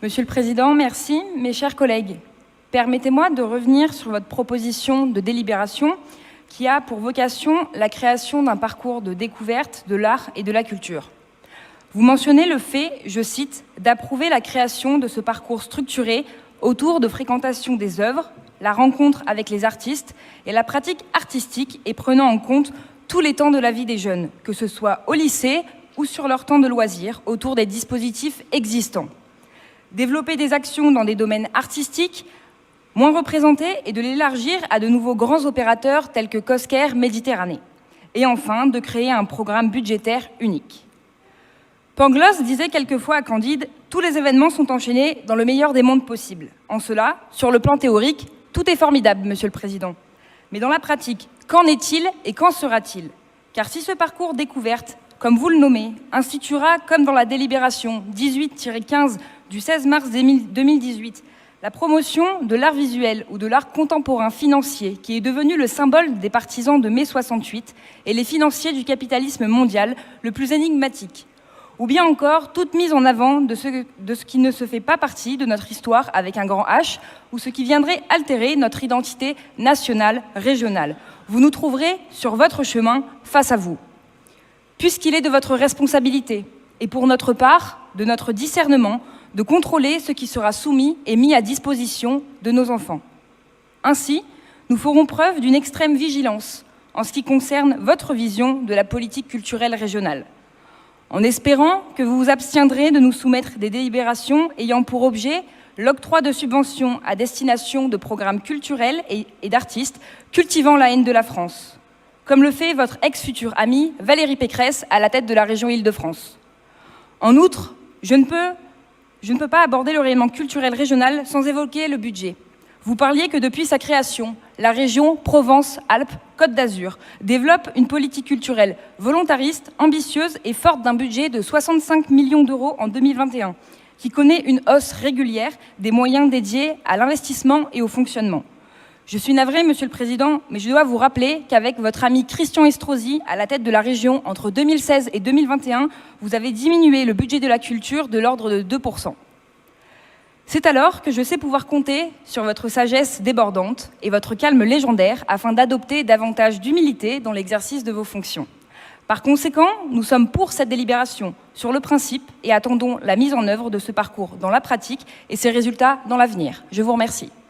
Monsieur le Président, merci. Mes chers collègues, permettez-moi de revenir sur votre proposition de délibération qui a pour vocation la création d'un parcours de découverte de l'art et de la culture. Vous mentionnez le fait, je cite, d'approuver la création de ce parcours structuré autour de fréquentation des œuvres, la rencontre avec les artistes et la pratique artistique et prenant en compte tous les temps de la vie des jeunes, que ce soit au lycée ou sur leur temps de loisirs, autour des dispositifs existants. Développer des actions dans des domaines artistiques moins représentés et de l'élargir à de nouveaux grands opérateurs tels que Cosquer Méditerranée. Et enfin, de créer un programme budgétaire unique. Pangloss disait quelquefois à Candide « Tous les événements sont enchaînés dans le meilleur des mondes possibles ». En cela, sur le plan théorique, tout est formidable, Monsieur le Président. Mais dans la pratique, qu'en est-il et qu'en sera-t-il? Car si ce parcours découverte, comme vous le nommez, instituera, comme dans la délibération 18-15 du 16 mars 2018, la promotion de l'art visuel ou de l'art contemporain financier, qui est devenu le symbole des partisans de mai 68 et les financiers du capitalisme mondial le plus énigmatique, ou bien encore toute mise en avant de ce qui ne se fait pas partie de notre histoire avec un grand H, ou ce qui viendrait altérer notre identité nationale, régionale. Vous nous trouverez sur votre chemin face à vous. Puisqu'il est de votre responsabilité, et pour notre part, de notre discernement, de contrôler ce qui sera soumis et mis à disposition de nos enfants. Ainsi, nous ferons preuve d'une extrême vigilance en ce qui concerne votre vision de la politique culturelle régionale, en espérant que vous vous abstiendrez de nous soumettre des délibérations ayant pour objet l'octroi de subventions à destination de programmes culturels et d'artistes cultivant la haine de la France, comme le fait votre ex-future amie Valérie Pécresse à la tête de la région Île-de-France. En outre, je ne peux pas aborder le rayonnement culturel régional sans évoquer le budget. Vous parliez que depuis sa création, la région Provence-Alpes-Côte d'Azur développe une politique culturelle volontariste, ambitieuse et forte d'un budget de 65 millions d'euros en 2021, qui connaît une hausse régulière des moyens dédiés à l'investissement et au fonctionnement. Je suis navrée, Monsieur le Président, mais je dois vous rappeler qu'avec votre ami Christian Estrosi à la tête de la région entre 2016 et 2021, vous avez diminué le budget de la culture de l'ordre de 2%. C'est alors que je sais pouvoir compter sur votre sagesse débordante et votre calme légendaire afin d'adopter davantage d'humilité dans l'exercice de vos fonctions. Par conséquent, nous sommes pour cette délibération sur le principe et attendons la mise en œuvre de ce parcours dans la pratique et ses résultats dans l'avenir. Je vous remercie.